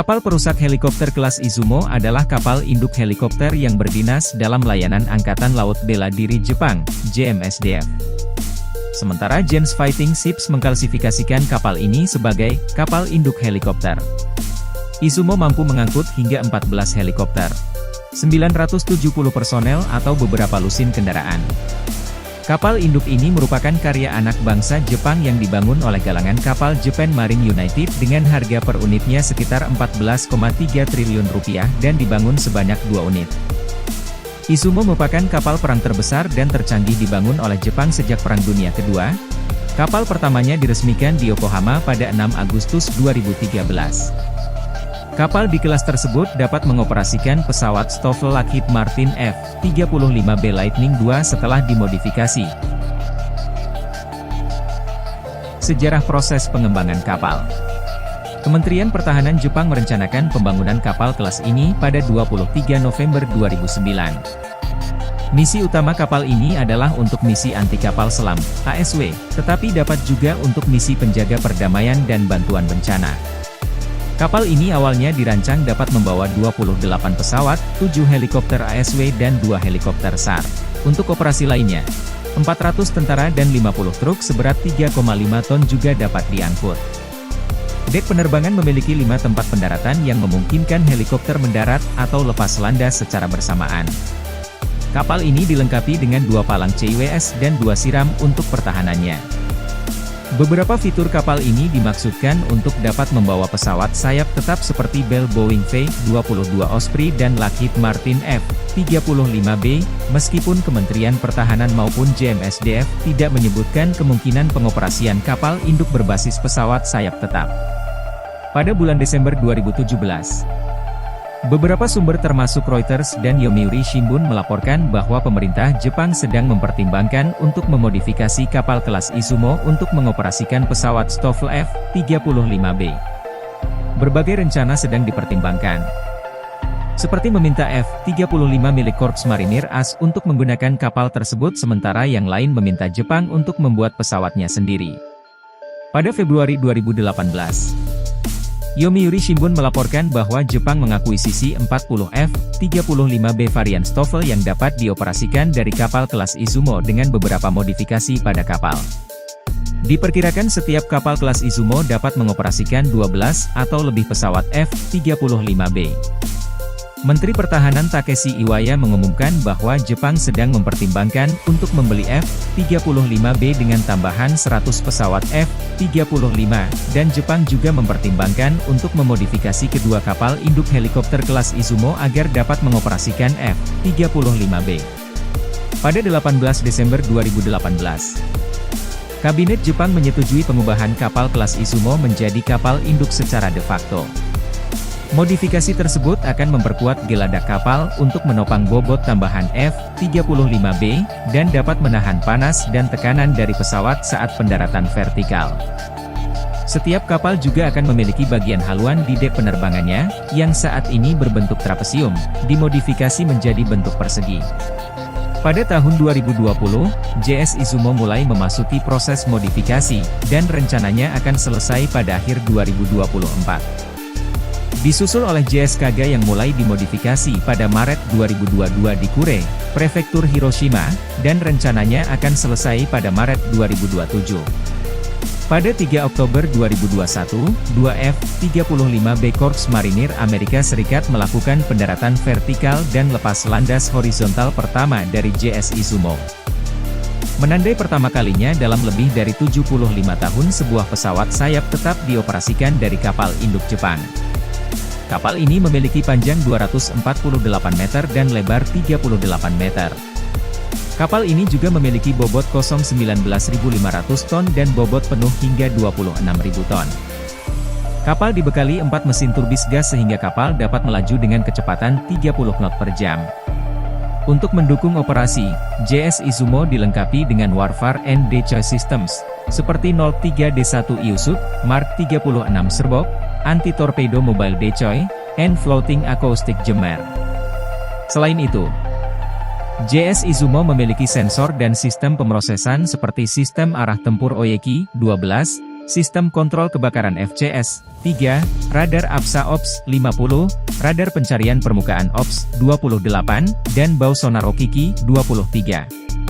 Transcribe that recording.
Kapal perusak helikopter kelas Izumo adalah kapal induk helikopter yang berdinas dalam layanan Angkatan Laut Bela Diri Jepang, JMSDF. Sementara Janes Fighting Ships mengklasifikasikan kapal ini sebagai kapal induk helikopter. Izumo mampu mengangkut hingga 14 helikopter, 970 personel atau beberapa lusin kendaraan. Kapal induk ini merupakan karya anak bangsa Jepang yang dibangun oleh galangan kapal Japan Marine United dengan harga per unitnya sekitar 14,3 triliun rupiah dan dibangun sebanyak 2 unit. Izumo merupakan kapal perang terbesar dan tercanggih dibangun oleh Jepang sejak Perang Dunia Kedua. Kapal pertamanya diresmikan di Yokohama pada 6 Agustus 2013. Kapal di kelas tersebut dapat mengoperasikan pesawat Stoffel Lockheed Martin F-35B Lightning II setelah dimodifikasi. Sejarah proses pengembangan kapal. Kementerian Pertahanan Jepang merencanakan pembangunan kapal kelas ini pada 23 November 2009. Misi utama kapal ini adalah untuk misi anti kapal selam, ASW, tetapi dapat juga untuk misi penjaga perdamaian dan bantuan bencana. Kapal ini awalnya dirancang dapat membawa 28 pesawat, 7 helikopter ASW dan 2 helikopter SAR. Untuk operasi lainnya, 400 tentara dan 50 truk seberat 3,5 ton juga dapat diangkut. Dek penerbangan memiliki 5 tempat pendaratan yang memungkinkan helikopter mendarat atau lepas landas secara bersamaan. Kapal ini dilengkapi dengan 2 palang CIWS dan 2 siram untuk pertahanannya. Beberapa fitur kapal ini dimaksudkan untuk dapat membawa pesawat sayap tetap seperti Bell Boeing V-22 Osprey dan Lockheed Martin F-35B, meskipun Kementerian Pertahanan maupun JMSDF tidak menyebutkan kemungkinan pengoperasian kapal induk berbasis pesawat sayap tetap. Pada bulan Desember 2017, beberapa sumber termasuk Reuters dan Yomiuri Shimbun melaporkan bahwa pemerintah Jepang sedang mempertimbangkan untuk memodifikasi kapal kelas Izumo untuk mengoperasikan pesawat Stoffel F-35B. Berbagai rencana sedang dipertimbangkan, seperti meminta F-35 milik Korps Marinir AS untuk menggunakan kapal tersebut sementara yang lain meminta Jepang untuk membuat pesawatnya sendiri. Pada Februari 2018, Yomiuri Shimbun melaporkan bahwa Jepang mengakuisisi 40 F-35B varian Stoffel yang dapat dioperasikan dari kapal kelas Izumo dengan beberapa modifikasi pada kapal. Diperkirakan setiap kapal kelas Izumo dapat mengoperasikan 12 atau lebih pesawat F-35B. Menteri Pertahanan Takeshi Iwaya mengumumkan bahwa Jepang sedang mempertimbangkan untuk membeli F-35B dengan tambahan 100 pesawat F-35, dan Jepang juga mempertimbangkan untuk memodifikasi kedua kapal induk helikopter kelas Izumo agar dapat mengoperasikan F-35B. Pada 18 Desember 2018, Kabinet Jepang menyetujui pengubahan kapal kelas Izumo menjadi kapal induk secara de facto. Modifikasi tersebut akan memperkuat geladak kapal untuk menopang bobot tambahan F-35B, dan dapat menahan panas dan tekanan dari pesawat saat pendaratan vertikal. Setiap kapal juga akan memiliki bagian haluan di dek penerbangannya, yang saat ini berbentuk trapesium, dimodifikasi menjadi bentuk persegi. Pada tahun 2020, JS Izumo mulai memasuki proses modifikasi, dan rencananya akan selesai pada akhir 2024. Disusul oleh JS Kaga yang mulai dimodifikasi pada Maret 2022 di Kure, Prefektur Hiroshima, dan rencananya akan selesai pada Maret 2027. Pada 3 Oktober 2021, 2 F-35B Korps Marinir Amerika Serikat melakukan pendaratan vertikal dan lepas landas horizontal pertama dari JS Izumo. Menandai pertama kalinya dalam lebih dari 75 tahun sebuah pesawat sayap tetap dioperasikan dari kapal induk Jepang. Kapal ini memiliki panjang 248 meter dan lebar 38 meter. Kapal ini juga memiliki bobot kosong 19.500 ton dan bobot penuh hingga 26.000 ton. Kapal dibekali 4 mesin turbis gas sehingga kapal dapat melaju dengan kecepatan 30 knot per jam. Untuk mendukung operasi, JS Izumo dilengkapi dengan Warfare and Decoy Systems, seperti 03D1 Iusut, Mark 36 Serbok, Anti-Torpedo Mobile Decoy, and Floating Acoustic Jammer. Selain itu, JS Izumo memiliki sensor dan sistem pemrosesan seperti sistem arah tempur Oyeki-12, Sistem kontrol kebakaran FCS, 3, radar APSA OPS, 50, radar pencarian permukaan OPS, 28, dan bau sonar OKIKI, 23.